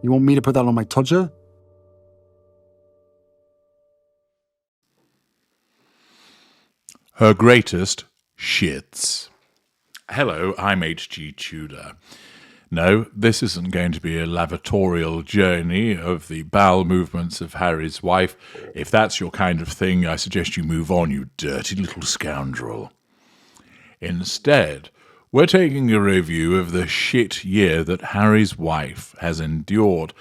You want me to put that on my Tudor? Her greatest shits. Hello, I'm H.G. Tudor. No, this isn't going to be a lavatorial journey of the bowel movements of Harry's wife. If that's your kind of thing, I suggest you move on, you dirty little scoundrel. Instead, we're taking a review of the shit year that Harry's wife has endured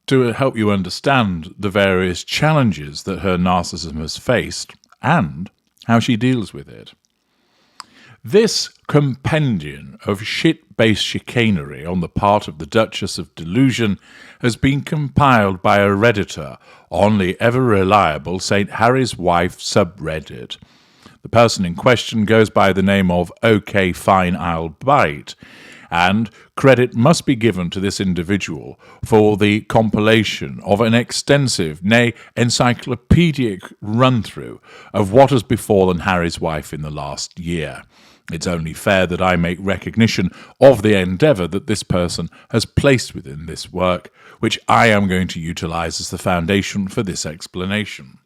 to help you understand the various challenges that her narcissism has faced and how she deals with it. This compendium of shit-based chicanery on the part of the Duchess of Delusion has been compiled by a Redditor on the ever-reliable St. Harry's Wife subreddit. The person in question goes by the name of OK Fine I'll Bite, and credit must be given to this individual for the compilation of an extensive, nay, encyclopedic run-through of what has befallen Harry's wife in the last year. It's only fair that I make recognition of the endeavour that this person has placed within this work, which I am going to utilise as the foundation for this explanation.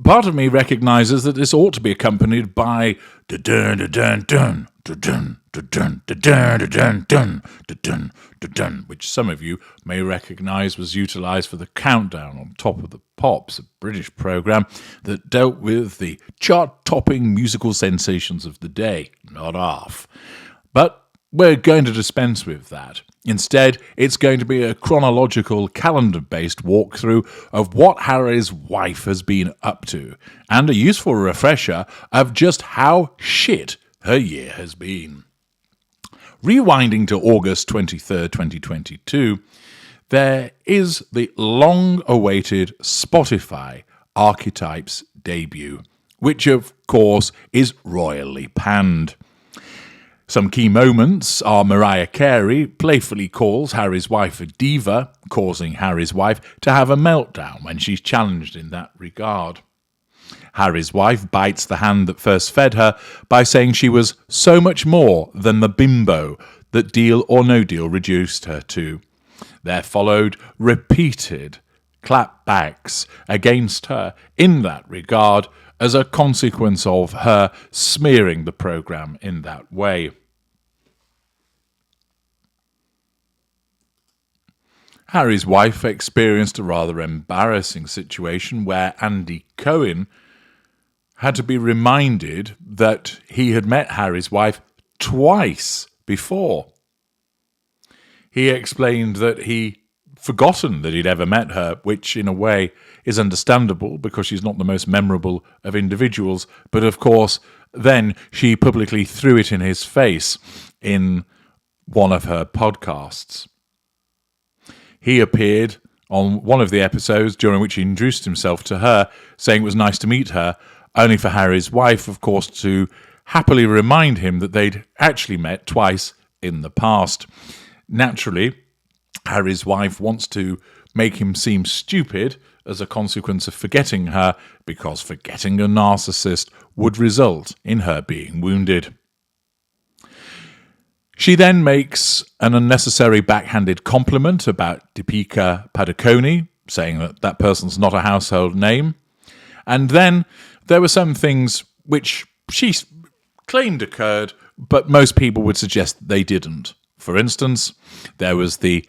Part of me recognises that this ought to be accompanied by da-dun, da-dun, dun, da-dun, da-dun, da-dun, da-dun, dun, da-dun, da-dun, which some of you may recognise was utilised for the Countdown on Top of the Pops, a British programme that dealt with the chart-topping musical sensations of the day, not half. But we're going to dispense with that. Instead, it's going to be a chronological, calendar-based walkthrough of what Harry's wife has been up to, and a useful refresher of just how shit her year has been. Rewinding to August 23rd, 2022, there is the long-awaited Spotify Archetypes debut, which of course is royally panned. Some key moments are Mariah Carey playfully calls Harry's wife a diva, causing Harry's wife to have a meltdown when she's challenged in that regard. Harry's wife bites the hand that first fed her by saying she was so much more than the bimbo that Deal or No Deal reduced her to. There followed repeated clapbacks against her in that regard as a consequence of her smearing the programme in that way. Harry's wife experienced a rather embarrassing situation where Andy Cohen had to be reminded that he had met Harry's wife twice before. He explained that he'd forgotten that he'd ever met her, which in a way is understandable because she's not the most memorable of individuals, but of course then she publicly threw it in his face in one of her podcasts. He appeared on one of the episodes during which he introduced himself to her, saying it was nice to meet her, only for Harry's wife, of course, to happily remind him that they'd actually met twice in the past. Naturally, Harry's wife wants to make him seem stupid as a consequence of forgetting her, because forgetting a narcissist would result in her being wounded. She then makes an unnecessary backhanded compliment about Deepika Padukone, saying that that person's not a household name. And then there were some things which she claimed occurred, but most people would suggest they didn't. For instance, there was the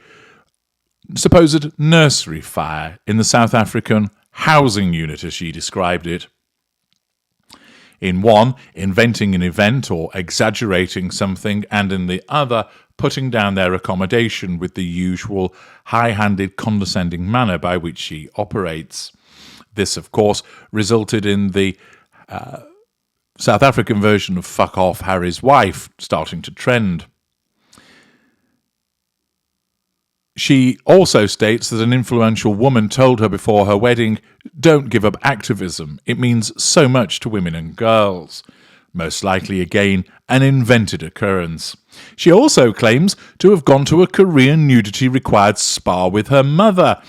supposed nursery fire in the South African housing unit, as she described it. In one, inventing an event or exaggerating something, and in the other, putting down their accommodation with the usual high-handed, condescending manner by which she operates. This, of course, resulted in the South African version of Fuck Off Harry's Wife starting to trend. She also states that an influential woman told her before her wedding, "Don't give up activism. It means so much to women and girls." Most likely, again, an invented occurrence. She also claims to have gone to a Korean nudity-required spa with her mother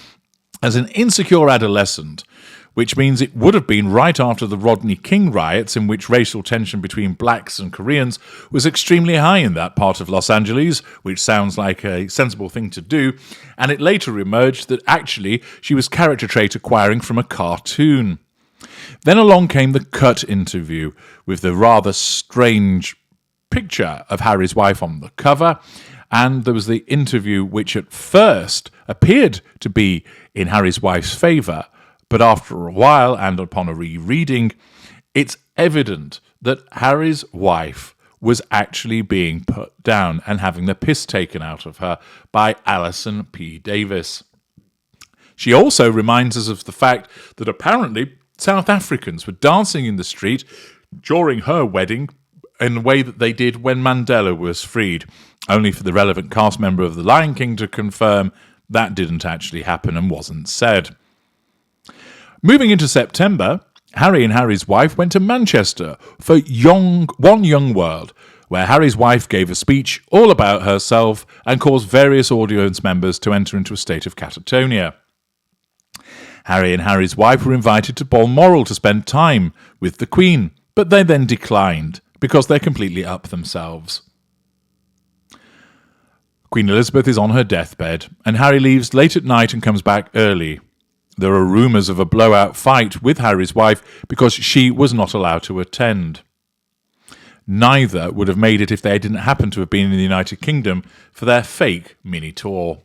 as an insecure adolescent, which means it would have been right after the Rodney King riots, in which racial tension between blacks and Koreans was extremely high in that part of Los Angeles, which sounds like a sensible thing to do, and it later emerged that actually she was character trait acquiring from a cartoon. Then along came the cut interview, with the rather strange picture of Harry's wife on the cover, and there was the interview which at first appeared to be in Harry's wife's favour, but after a while, and upon a rereading, it's evident that Harry's wife was actually being put down and having the piss taken out of her by Alison P. Davis. She also reminds us of the fact that apparently South Africans were dancing in the street during her wedding in the way that they did when Mandela was freed, only for the relevant cast member of The Lion King to confirm that didn't actually happen and wasn't said. Moving into September, Harry and Harry's wife went to Manchester for One Young World, where Harry's wife gave a speech all about herself and caused various audience members to enter into a state of catatonia. Harry and Harry's wife were invited to Balmoral to spend time with the Queen, but they then declined because they're completely up themselves. Queen Elizabeth is on her deathbed, and Harry leaves late at night and comes back early. There are rumours of a blowout fight with Harry's wife because she was not allowed to attend. Neither would have made it if they didn't happen to have been in the United Kingdom for their fake mini tour.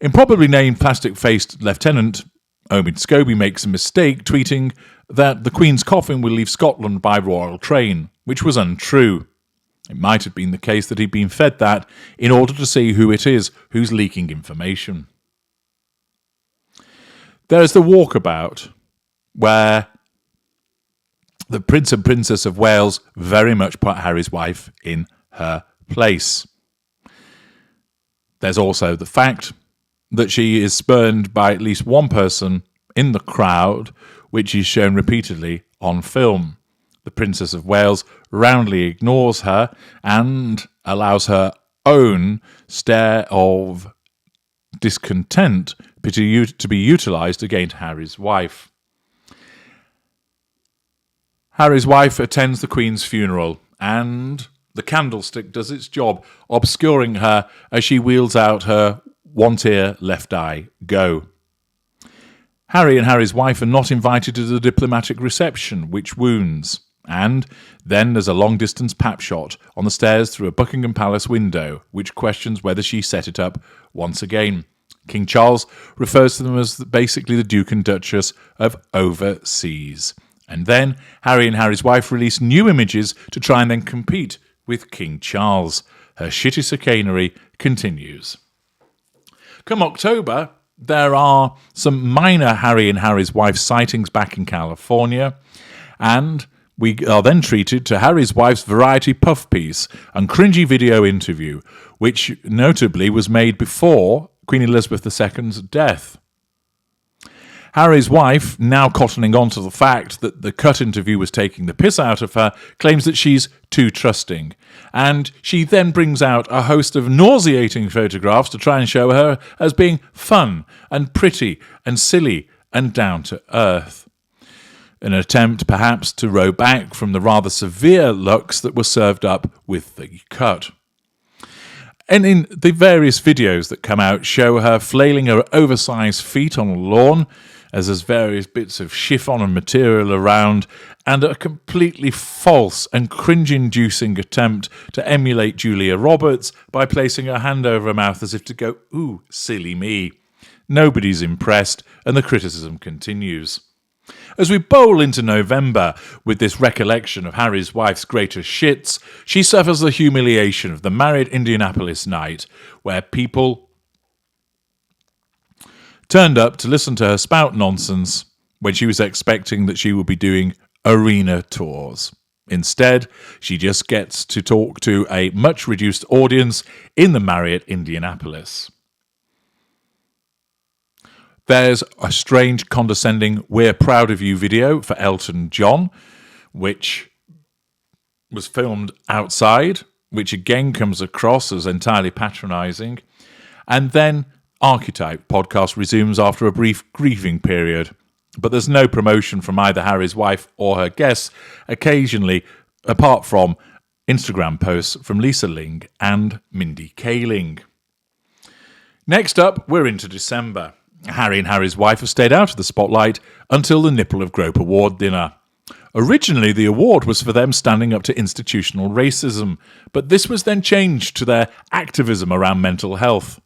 Improbably named plastic-faced Lieutenant Omid Scobie makes a mistake, tweeting that the Queen's coffin will leave Scotland by royal train, which was untrue. It might have been the case that he'd been fed that in order to see who it is who's leaking information. There's the walkabout, where the Prince and Princess of Wales very much put Harry's wife in her place. There's also the fact that she is spurned by at least one person in the crowd, which is shown repeatedly on film. The Princess of Wales roundly ignores her and allows her own stare of discontent to be utilised against Harry's wife. Harry's wife attends the Queen's funeral, and the candlestick does its job, obscuring her as she wheels out her one ear, left eye, go. Harry and Harry's wife are not invited to the diplomatic reception, which wounds. And then there's a long-distance pap shot on the stairs through a Buckingham Palace window, which questions whether she set it up once again. King Charles refers to them as basically the Duke and Duchess of Overseas. And then Harry and Harry's wife release new images to try and then compete with King Charles. Her shitty chicanery continues. Come October, there are some minor Harry and Harry's wife sightings back in California, and we are then treated to Harry's wife's variety puff piece and cringy video interview, which notably was made before Queen Elizabeth II's death. Harry's wife, now cottoning on to the fact that the cut interview was taking the piss out of her, claims that she's too trusting. And she then brings out a host of nauseating photographs to try and show her as being fun and pretty and silly and down to earth. An attempt, perhaps, to row back from the rather severe looks that were served up with the cut. And in the various videos that come out show her flailing her oversized feet on a lawn, as there's various bits of chiffon and material around, and a completely false and cringe-inducing attempt to emulate Julia Roberts by placing her hand over her mouth as if to go, ooh, silly me. Nobody's impressed, and the criticism continues. As we bowl into November with this recollection of Harry's wife's greatest shits, she suffers the humiliation of the married Indianapolis night, where people turned up to listen to her spout nonsense when she was expecting that she would be doing arena tours. Instead, she just gets to talk to a much reduced audience in the Marriott Indianapolis. There's a strange, condescending "We're Proud of You" video for Elton John, which was filmed outside, which again comes across as entirely patronising. And then Archetype podcast resumes after a brief grieving period, but there's no promotion from either Harry's wife or her guests, occasionally, apart from Instagram posts from Lisa Ling and Mindy Kaling. Next up, we're into December. Harry and Harry's wife have stayed out of the spotlight until the Nipple of Grope Award dinner. Originally, the award was for them standing up to institutional racism, but this was then changed to their activism around mental health.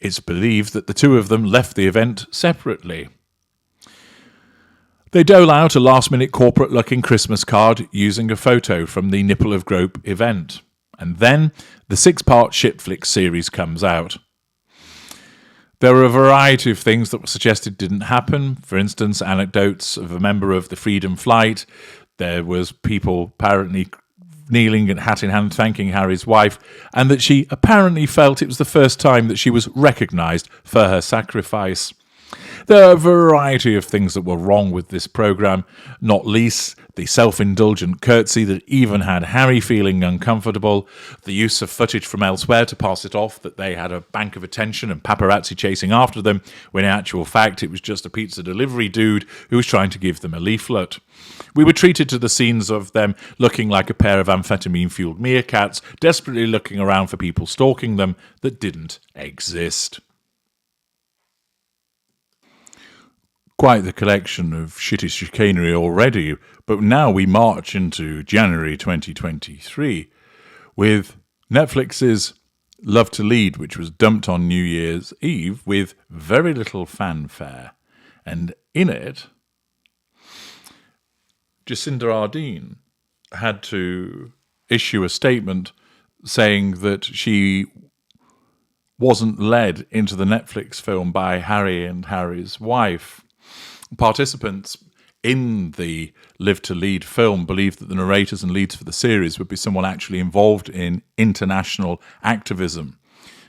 It's believed that the two of them left the event separately. They dole out a last-minute corporate-looking Christmas card using a photo from the Nipple of Grope event. And then the 6-part Shitflix series comes out. There are a variety of things that were suggested didn't happen. For instance, anecdotes of a member of the Freedom Flight. There was people apparently kneeling and hat in hand thanking Harry's wife, and that she apparently felt it was the first time that she was recognised for her sacrifice. There are a variety of things that were wrong with this programme, not least the self-indulgent curtsy that even had Harry feeling uncomfortable, the use of footage from elsewhere to pass it off that they had a bank of attention and paparazzi chasing after them, when in actual fact it was just a pizza delivery dude who was trying to give them a leaflet. We were treated to the scenes of them looking like a pair of amphetamine-fueled meerkats, desperately looking around for people stalking them that didn't exist. Quite the collection of shitty chicanery already, but now we march into January 2023 with Netflix's Love to Lead, which was dumped on New Year's Eve with very little fanfare. And in it, Jacinda Ardern had to issue a statement saying that she wasn't led into the Netflix film by Harry and Harry's wife. Participants in the Live to Lead film believed that the narrators and leads for the series would be someone actually involved in international activism.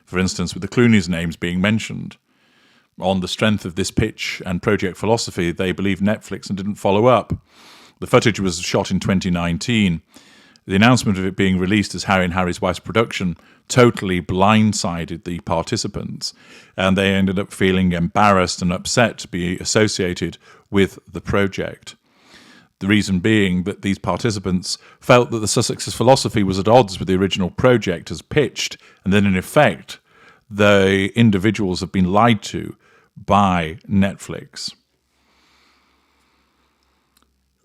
For instance, with the Clooney's names being mentioned. On the strength of this pitch and project philosophy, they believed Netflix and didn't follow up. The footage was shot in 2019. The announcement of it being released as Harry and Harry's wife's production totally blindsided the participants, and they ended up feeling embarrassed and upset to be associated with the project. The reason being that these participants felt that the Sussex's philosophy was at odds with the original project as pitched, and then in effect, the individuals have been lied to by Netflix.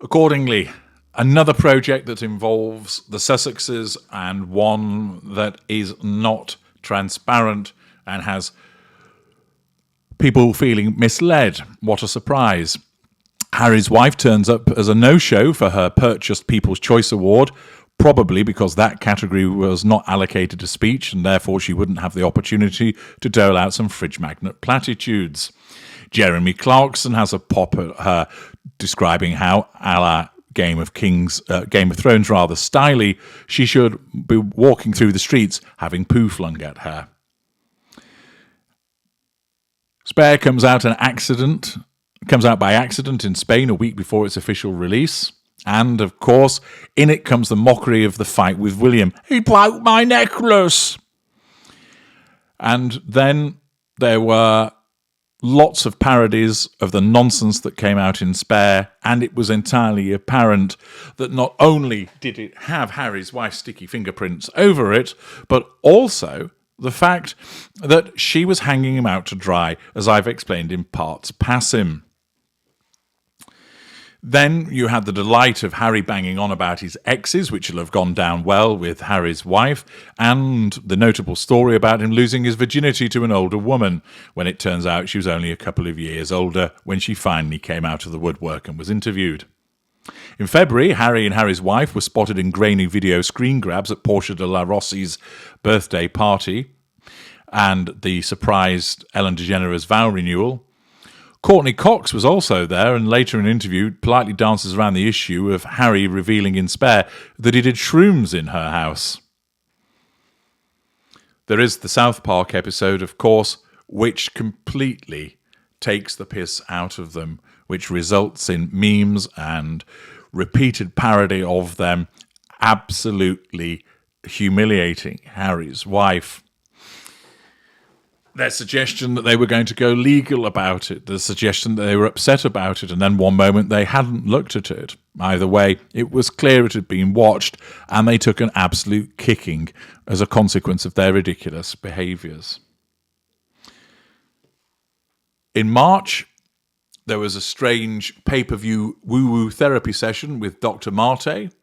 Accordingly, another project that involves the Sussexes and one that is not transparent and has people feeling misled. What a surprise. Harry's wife turns up as a no-show for her purchased People's Choice Award, probably because that category was not allocated to speech and therefore she wouldn't have the opportunity to dole out some fridge magnet platitudes. Jeremy Clarkson has a pop at her describing how, a la Game of Thrones rather styly, she should be walking through the streets having poo flung at her. Spare comes out by accident in Spain a week before its official release. And, of course, in it comes the mockery of the fight with William. He broke my necklace! And then there were lots of parodies of the nonsense that came out in Spare, and it was entirely apparent that not only did it have Harry's wife's sticky fingerprints over it, but also the fact that she was hanging him out to dry, as I've explained in parts passim. Then you had the delight of Harry banging on about his exes, which will have gone down well with Harry's wife, and the notable story about him losing his virginity to an older woman, when it turns out she was only a couple of years older when she finally came out of the woodwork and was interviewed. In February, Harry and Harry's wife were spotted in grainy video screen grabs at Portia de la Rossi's birthday party, and the surprised Ellen DeGeneres vow renewal. Courtney Cox was also there, and later in an interview politely dances around the issue of Harry revealing in Spare that he did shrooms in her house. There is the South Park episode, of course, which completely takes the piss out of them, which results in memes and repeated parody of them, absolutely humiliating Harry's wife. their suggestion that they were going to go legal about it, the suggestion that they were upset about it, and then one moment they hadn't looked at it. Either way, it was clear it had been watched, and they took an absolute kicking as a consequence of their ridiculous behaviours. In March, there was a strange pay-per-view woo-woo therapy session with Dr. Marte,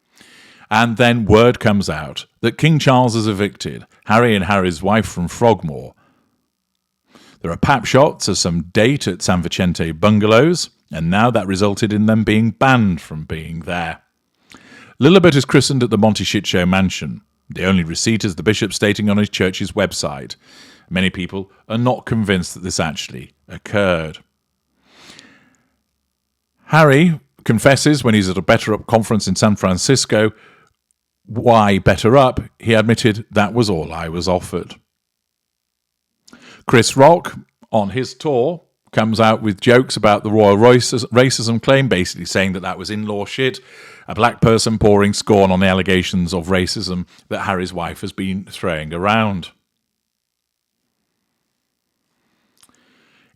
and then word comes out that King Charles has evicted Harry and Harry's wife from Frogmore. There are pap shots of some date at San Vicente bungalows, and now that resulted in them being banned from being there. Lilibet is christened at the Monty Shitshow mansion. The only receipt is the bishop stating on his church's website. Many people are not convinced that this actually occurred. Harry confesses when he's at a Better Up conference in San Francisco. Why Better Up? He admitted, that was all I was offered. Chris Rock, on his tour, comes out with jokes about the royal racism claim, basically saying that that was in-law shit, a black person pouring scorn on the allegations of racism that Harry's wife has been throwing around.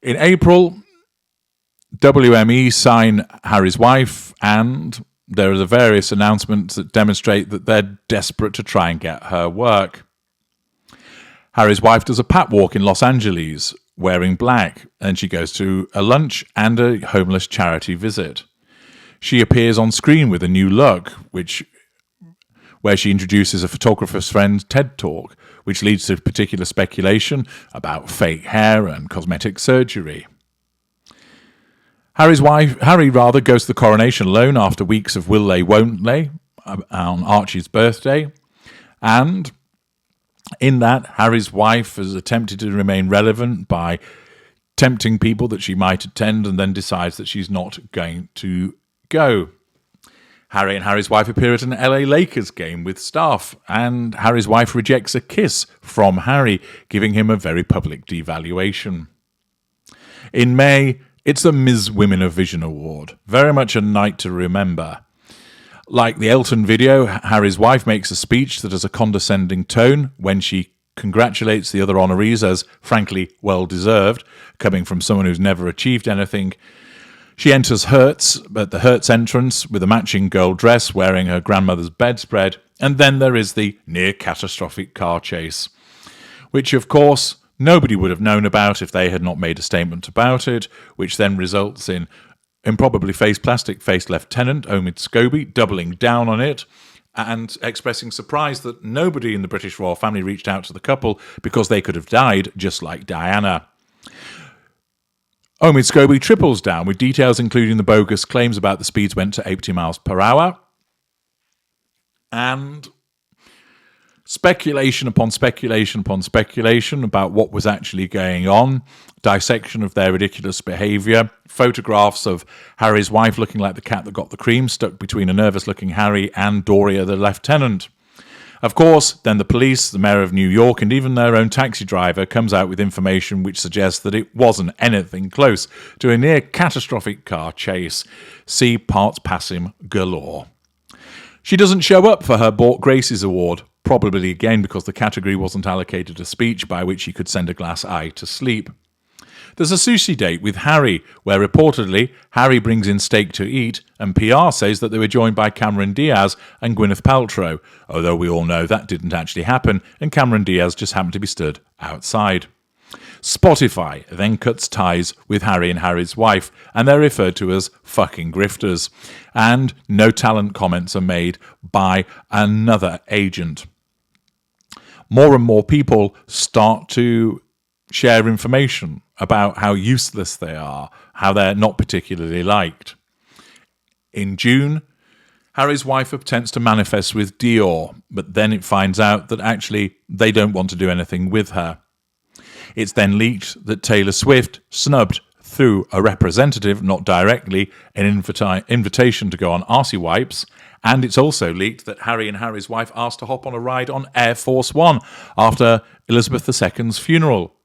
In April, WME sign Harry's wife, and there are the various announcements that demonstrate that they're desperate to try and get her work. Harry's wife does a pat walk in Los Angeles wearing black, and she goes to a lunch and a homeless charity visit. She appears on screen with a new look, where she introduces a photographer's friend TED Talk, which leads to particular speculation about fake hair and cosmetic surgery. Harry goes to the coronation alone after weeks of will they, won't they, on Archie's birthday, and in that, Harry's wife has attempted to remain relevant by tempting people that she might attend and then decides that she's not going to go. Harry and Harry's wife appear at an LA Lakers game with staff, and Harry's wife rejects a kiss from Harry, giving him a very public devaluation. In May, it's the Ms. Women of Vision Award, very much a night to remember. Like the Elton video, Harry's wife makes a speech that has a condescending tone when she congratulates the other honorees as, frankly, well-deserved, coming from someone who's never achieved anything. She enters Hertz at the Hertz entrance with a matching gold dress, wearing her grandmother's bedspread, and then there is the near-catastrophic car chase, which, of course, nobody would have known about if they had not made a statement about it, which then results in improbably plastic-faced Lieutenant Omid Scobie doubling down on it and expressing surprise that nobody in the British royal family reached out to the couple because they could have died just like Diana. Omid Scobie triples down with details including the bogus claims about the speeds went to 80 miles per hour and speculation upon speculation upon speculation about what was actually going on, dissection of their ridiculous behaviour, photographs of Harry's wife looking like the cat that got the cream stuck between a nervous-looking Harry and Doria the lieutenant. Of course, then the police, the mayor of New York, and even their own taxi driver comes out with information which suggests that it wasn't anything close to a near-catastrophic car chase. See parts passim galore. She doesn't show up for her Bought Graces Award, probably again because the category wasn't allocated a speech by which he could send a glass eye to sleep. There's a sushi date with Harry, where reportedly Harry brings in steak to eat, and PR says that they were joined by Cameron Diaz and Gwyneth Paltrow, although we all know that didn't actually happen, and Cameron Diaz just happened to be stood outside. Spotify then cuts ties with Harry and Harry's wife, and they're referred to as fucking grifters, and no talent comments are made by another agent. More and more people start to share information about how useless they are, how they're not particularly liked. In June, Harry's wife attempts to manifest with Dior, but then it finds out that actually they don't want to do anything with her. It's then leaked that Taylor Swift snubbed through a representative, not directly, an invitation to go on Arsey Wipes, and it's also leaked that Harry and Harry's wife asked to hop on a ride on Air Force One after Elizabeth II's funeral.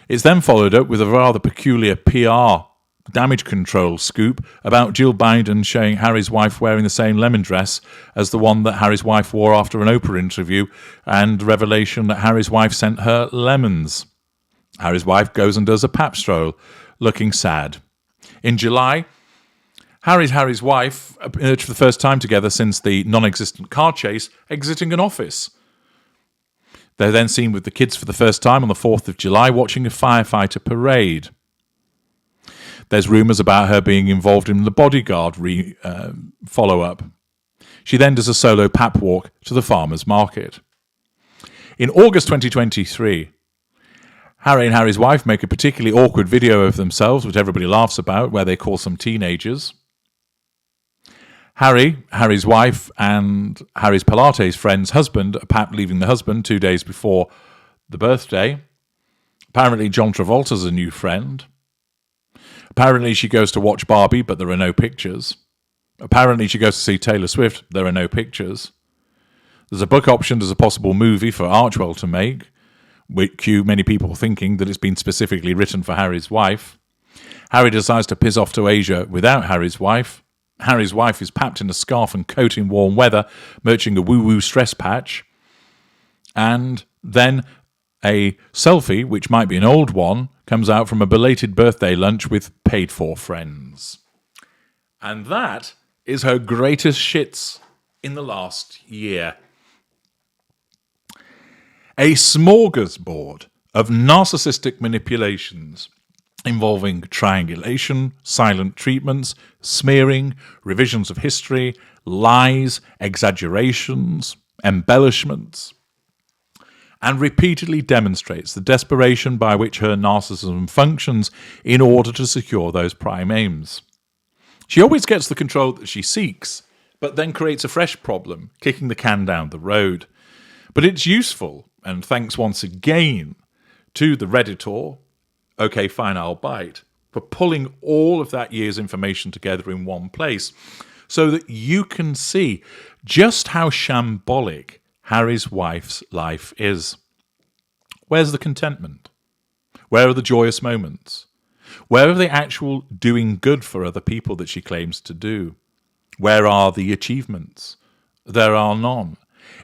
It's then followed up with a rather peculiar PR damage control scoop about Jill Biden showing Harry's wife wearing the same lemon dress as the one that Harry's wife wore after an Oprah interview, and revelation that Harry's wife sent her lemons. Harry's wife goes and does a pap stroll, looking sad. In July, Harry's wife emerged for the first time together since the non-existent car chase, exiting an office. They're then seen with the kids for the first time on the 4th of July, watching a firefighter parade. There's rumours about her being involved in the bodyguard follow-up. She then does a solo pap walk to the farmer's market. In August 2023, Harry and Harry's wife make a particularly awkward video of themselves, which everybody laughs about, where they call some teenagers. Harry, Harry's wife, and Harry's Pilates friend's husband are pap leaving the husband 2 days before the birthday. Apparently John Travolta's a new friend. Apparently she goes to watch Barbie, but there are no pictures. Apparently she goes to see Taylor Swift, there are no pictures. There's a book optioned as a possible movie for Archwell to make, with many people thinking that it's been specifically written for Harry's wife. Harry decides to piss off to Asia without Harry's wife. Harry's wife is papped in a scarf and coat in warm weather, merching a woo-woo stress patch. And then a selfie, which might be an old one, comes out from a belated birthday lunch with paid-for friends. And that is her greatest shits in the last year. A smorgasbord of narcissistic manipulations involving triangulation, silent treatments, smearing, revisions of history, lies, exaggerations, embellishments, and repeatedly demonstrates the desperation by which her narcissism functions in order to secure those prime aims. She always gets the control that she seeks, but then creates a fresh problem, kicking the can down the road. But it's useful, and thanks once again to the Redditor, OK Fine I'll Bite, for pulling all of that year's information together in one place so that you can see just how shambolic Harry's wife's life is. Where's the contentment? Where are the joyous moments? Where are the actual doing good for other people that she claims to do? Where are the achievements? There are none.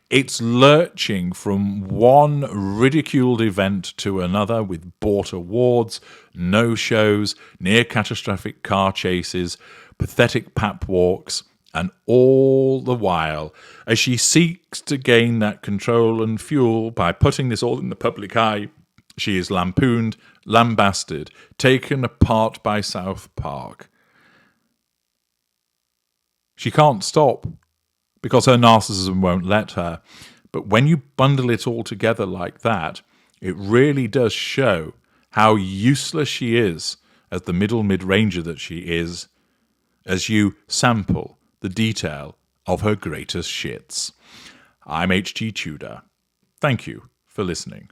It's lurching from one ridiculed event to another with bought awards, no-shows, near-catastrophic car chases, pathetic pap walks, and all the while, as she seeks to gain that control and fuel by putting this all in the public eye, she is lampooned, lambasted, taken apart by South Park. She can't stop, because her narcissism won't let her. But when you bundle it all together like that, it really does show how useless she is as the mid-ranger that she is, as you sample the detail of her greatest shits. I'm H.G. Tudor. Thank you for listening.